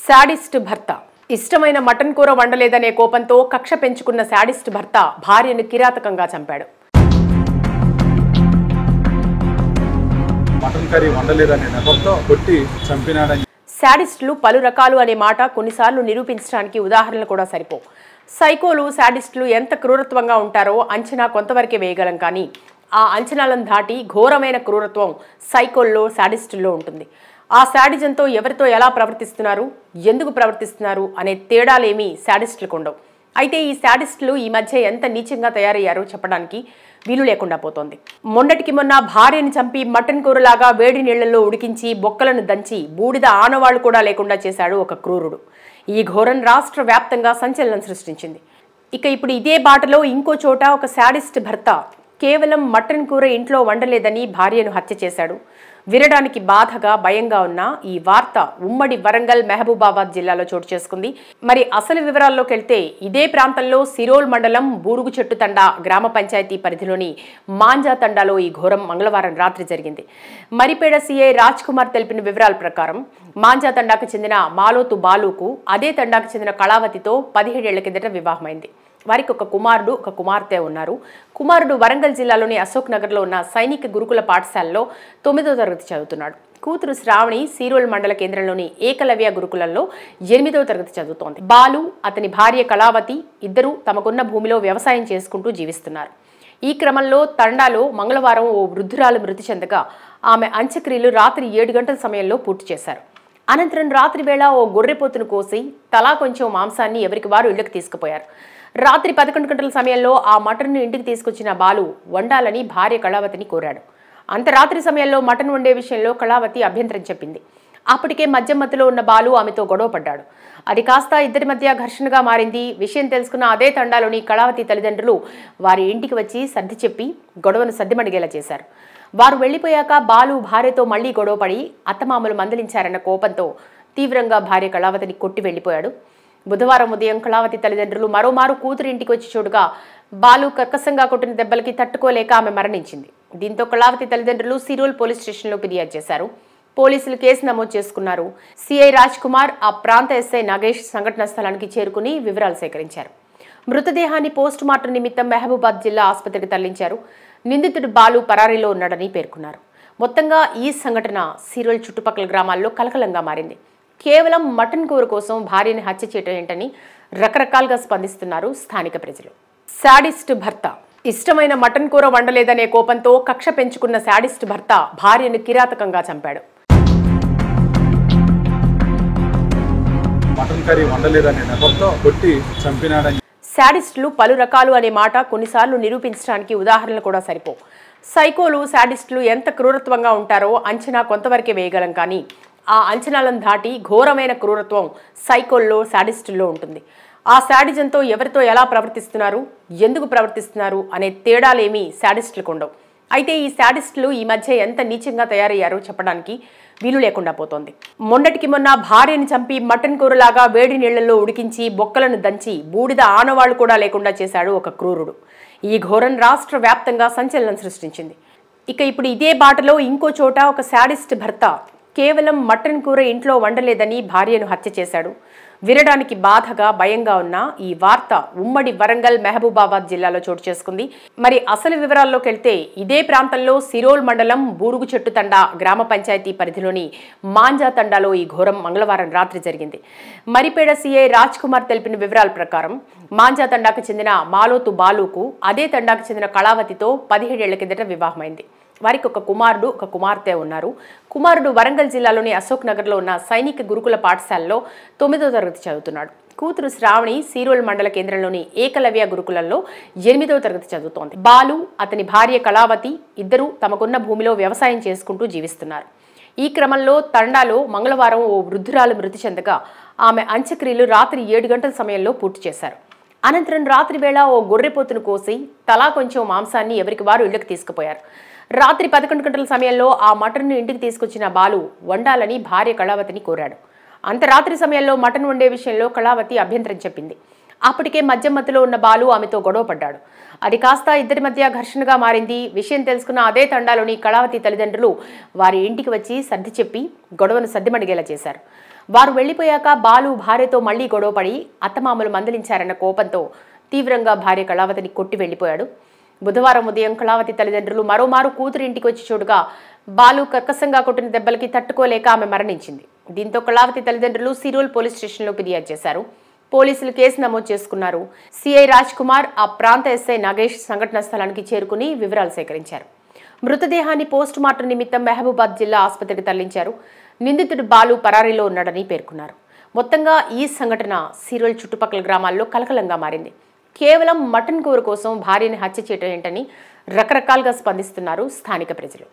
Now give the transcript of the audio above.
Sadist భర్త ఇష్టమైన mutton కూర వండలేదనే కోపంతో కక్ష పెంచుకున్న శాడిస్ట్ భర్త భార్యను కిరాతకంగా చంపాడు. మటన్ కర్రీ వండలేదనే నెపంతో కొట్టి చంపినాడని. శాడిస్టులు పలు రకాలు అనే మాట కొన్నిసార్లు నిరూపించడానికి ఉదాహరణలు కూడా సరిపో. సైకోలు శాడిస్టులు ఎంత క్రూరత్వంగా ఉంటారో అంచనా కొంతవరకే వేయగలం, కానీ ఆ అంచనాలను దాటి ఘోరమైన క్రూరత్వం సైకోల్లో శాడిస్టుల్లో ఉంటుంది. ఆ శాడిజంతో ఎవరితో ఎలా ప్రవర్తిస్తున్నారు, ఎందుకు ప్రవర్తిస్తున్నారు అనే తేడాలేమీ శాడిస్టులకు ఉండవు. అయితే ఈ శాడిస్టులు ఈ మధ్య ఎంత నీచంగా తయారయ్యారో చెప్పడానికి వీలు లేకుండా పోతోంది. మొన్నటికి మొన్న భార్యని చంపి మటన్ కూరలాగా వేడి నీళ్లలో ఉడికించి బొక్కలను దంచి బూడిద ఆనవాళ్లు కూడా లేకుండా చేశాడు ఒక క్రూరుడు. ఈ ఘోరం రాష్ట్ర వ్యాప్తంగా సంచలనం సృష్టించింది. ఇక ఇప్పుడు ఇదే బాటలో ఇంకో చోట ఒక శాడిస్ట్ భర్త కేవలం మటన్ కూర ఇంట్లో వండలేదని భార్యను హత్య చేశాడు. వినడానికి బాధగా భయంగా ఉన్న ఈ వార్త ఉమ్మడి వరంగల్ మహబూబాబాద్ జిల్లాలో చోటు చేసుకుంది. మరి అసలు వివరాల్లోకి వెళ్తే ఇదే ప్రాంతంలో సిరోల్ మండలం బూరుగు చెట్టు తండా గ్రామ పంచాయతీ పరిధిలోని మాంజా తండాలో ఈ ఘోరం మంగళవారం రాత్రి జరిగింది. మరిపేడ సీఐ రాజ్ కుమార్ తెలిపిన వివరాల ప్రకారం మాంజా తండాకు చెందిన మాలోతు బాలుకు అదే తండాకు చెందిన కళావతితో 17 ఏళ్ల కిందట వివాహమైంది. వారికి ఒక కుమారుడు, ఒక కుమార్తె ఉన్నారు. కుమారుడు వరంగల్ జిల్లాలోని అశోక్ నగర్లో ఉన్న సైనిక గురుకుల పాఠశాలలో 9వ తరగతి చదువుతున్నాడు. కూతురు శ్రావణి సిరోల్ మండల కేంద్రంలోని ఏకలవ్య గురుకులంలో 8వ తరగతి చదువుతోంది. బాలు, అతని భార్య కళావతి ఇద్దరూ తమకున్న భూమిలో వ్యవసాయం చేసుకుంటూ జీవిస్తున్నారు. ఈ క్రమంలో తండాలో మంగళవారం ఓ వృద్ధురాలు మృతి చెందగా ఆమె అంత్యక్రియలు రాత్రి 7 గంటల సమయంలో పూర్తి చేశారు. అనంతరం రాత్రి వేళ ఓ గొర్రెపోతును కోసి తలా కొంచెం మాంసాన్ని ఎవరికి వారు ఇళ్లకు తీసుకుపోయారు. రాత్రి 11 గంటల సమయంలో ఆ మటన్ను ఇంటికి తీసుకొచ్చిన బాలు వండాలని భార్య కళావతిని కోరాడు. అంతరాత్రి సమయంలో మటన్ వండే విషయంలో కళావతి అభ్యంతరం చెప్పింది. అప్పటికే మద్యం మత్తులో ఉన్న బాలు ఆమెతో గొడవ పడ్డాడు. అది కాస్త ఇద్దరి మధ్య ఘర్షణగా మారింది. విషయం తెలుసుకున్న అదే తండాలోని కళావతి తల్లిదండ్రులు వారి ఇంటికి వచ్చి సర్ది చెప్పి గొడవను సద్దిమణిగేలా చేశారు. వారు వెళ్లిపోయాక బాలు భార్యతో మళ్లీ గొడవపడి అత్తమామలు మందలించారన్న కోపంతో తీవ్రంగా భార్య కళావతిని కొట్టి వెళ్లిపోయాడు. బుధవారం ఉదయం కళావతి తల్లిదండ్రులు మరోమారు కూతురి ఇంటికి వచ్చి చూడగా బాలు కర్కశంగా కొట్టిన దెబ్బలకి తట్టుకోలేక ఆమె మరణించింది. దీంతో కళావతి తల్లిదండ్రులు సిరోల్ పోలీస్ స్టేషన్లో ఫిర్యాదు చేశారు. పోలీసులు కేసు నమోదు చేసుకున్నారు. సిఐ రాజ్ కుమార్, ఆ ప్రాంత ఎస్ఐ నాగేష్ సంఘటనా స్థలానికి చేరుకుని వివరాలు సేకరించారు. మృతదేహాన్ని పోస్ట్ మార్టం నిమిత్తం మహబూబాద్ జిల్లా ఆసుపత్రికి తరలించారు. నిందితుడు బాలు పరారీలో ఉన్నాడని పేర్కొన్నారు. మొత్తంగా ఈ సంఘటన సిరోల్ చుట్టుపక్కల గ్రామాల్లో కలకలంగా మారింది. కేవలం మటన్ కూర కోసం భార్యని హత్య చేయటం ఏంటని రకరకాలుగా స్పందిస్తున్నారు స్థానిక ప్రజలు. శాడిస్ట్ భర్త ఇష్టమైన మటన్ కూర వండలేదనే కోపంతో కక్ష పెంచుకున్న శాడిస్ట్ భర్త భార్యను కిరాతకంగా చంపాడు. మటన్ కర్రీ వండలేదనే నెపంతో కొట్టి చంపినాడని. శాడిస్టులు పలు రకాలు అనే మాట కొన్నిసార్లు నిరూపించడానికి ఉదాహరణలు కూడా సరిపో. సైకోలు శాడిస్టులు ఎంత క్రూరత్వంగా ఉంటారో అంచనా కొంతవరకే వేయగలం, కానీ ఆ అంచనాలను దాటి ఘోరమైన క్రూరత్వం సైకోల్లో శాడిస్టుల్లో ఉంటుంది. ఆ శాడిజంతో ఎవరితో ఎలా ప్రవర్తిస్తున్నారు, ఎందుకు ప్రవర్తిస్తున్నారు అనే తేడాలేమీ శాడిస్టులకు ఉండవు. అయితే ఈ శాడిస్టులు ఈ మధ్య ఎంత నీచంగా తయారయ్యారో చెప్పడానికి వీలు లేకుండా పోతోంది. మొన్నటికి మొన్న భార్యని చంపి మటన్ కూరలాగా వేడి నీళ్లలో ఉడికించి బొక్కలను దంచి బూడిద ఆనవాళ్లు కూడా లేకుండా చేశాడు ఒక క్రూరుడు. ఈ ఘోరం రాష్ట్ర వ్యాప్తంగా సంచలనం సృష్టించింది. ఇక ఇప్పుడు ఇదే బాటలో ఇంకో చోట ఒక శాడిస్ట్ భర్త కేవలం మటన్ కూర ఇంట్లో వండలేదని భార్యను హత్య చేశాడు. వినడానికి బాధగా భయంగా ఉన్న ఈ వార్త ఉమ్మడి వరంగల్ మహబూబాబాద్ జిల్లాలో చోటు చేసుకుంది. మరి అసలు వివరాల్లోకి వెళ్తే ఇదే ప్రాంతంలో సిరోల్ మండలం బూరుగు చెట్టు తండా గ్రామ పంచాయతీ పరిధిలోని మాంజా తండాలో ఈ ఘోరం మంగళవారం రాత్రి జరిగింది. మరిపేడ సీఐ రాజ్ కుమార్ తెలిపిన వివరాల ప్రకారం మాంజా తండాకు చెందిన మాలోతు బాలుకు అదే తండాకు చెందిన కళావతితో 17 ఏళ్ల కిందట వివాహమైంది. వారికి ఒక కుమారుడు, ఒక కుమార్తె ఉన్నారు. కుమారుడు వరంగల్ జిల్లాలోని అశోక్ నగర్లో ఉన్న సైనిక గురుకుల పాఠశాలలో 9వ తరగతి చదువుతున్నాడు. కూతురు శ్రావణి సిరోల్ మండల కేంద్రంలోని ఏకలవ్య గురుకులంలో 8వ తరగతి చదువుతోంది. బాలు, అతని భార్య కళావతి ఇద్దరూ తమకున్న భూమిలో వ్యవసాయం చేసుకుంటూ జీవిస్తున్నారు. ఈ క్రమంలో తండాలో మంగళవారం ఓ వృద్ధురాలు మృతి చెందగా ఆమె అంత్యక్రియలు రాత్రి 7 గంటల సమయంలో పూర్తి చేశారు. అనంతరం రాత్రి వేళ ఓ గొర్రెపోతును కోసి తలా కొంచెం మాంసాన్ని ఎవరికి వారు ఇళ్లకు తీసుకుపోయారు. రాత్రి 11 గంటల సమయంలో ఆ మటన్ను ఇంటికి తీసుకొచ్చిన బాలు వండాలని భార్య కళావతిని కోరాడు. అంతరాత్రి సమయంలో మటన్ వండే విషయంలో కళావతి అభ్యంతరం చెప్పింది. అప్పటికే మద్యం మత్తులో ఉన్న బాలు ఆమెతో గొడవ పడ్డాడు. అది కాస్త ఇద్దరి మధ్య ఘర్షణగా మారింది. విషయం తెలుసుకున్న అదే తండాలోని కళావతి తల్లిదండ్రులు వారి ఇంటికి వచ్చి సర్ది చెప్పి గొడవను సద్దిమణిగేలా చేశారు. వారు వెళ్లిపోయాక బాలు భార్యతో మళ్లీ గొడవపడి అత్తమామలు మందలించారన్న కోపంతో తీవ్రంగా భార్య కళావతిని కొట్టి వెళ్లిపోయాడు. బుధవారం ఉదయం కళావతి తల్లిదండ్రులు మరోమారు కూతురి ఇంటికి వచ్చి చూడగా బాలు కర్కశంగా కొట్టిన దెబ్బలకి తట్టుకోలేక ఆమె మరణించింది. దీంతో కళావతి తల్లిదండ్రులు సిరోల్ పోలీస్ స్టేషన్లో ఫిర్యాదు చేశారు. పోలీసులు కేసు నమోదు చేసుకున్నారు. సిఐ రాజ్ కుమార్, ఆ ప్రాంత ఎస్ఐ నాగేష్ సంఘటనా స్థలానికి చేరుకుని వివరాలు సేకరించారు. మృతదేహాన్ని పోస్ట్ మార్టం నిమిత్తం మహబూబాద్ జిల్లా ఆసుపత్రికి తరలించారు. నిందితుడు బాలు పరారీలో ఉన్నాడని పేర్కొన్నారు. మొత్తంగా ఈ సంఘటన సిరోల్ చుట్టుపక్కల గ్రామాల్లో కలకలంగా మారింది. కేవలం మటన్ కూర కోసం భార్యని హత్య చేయటం ఏంటని రకరకాలుగా స్పందిస్తున్నారు స్థానిక ప్రజలు.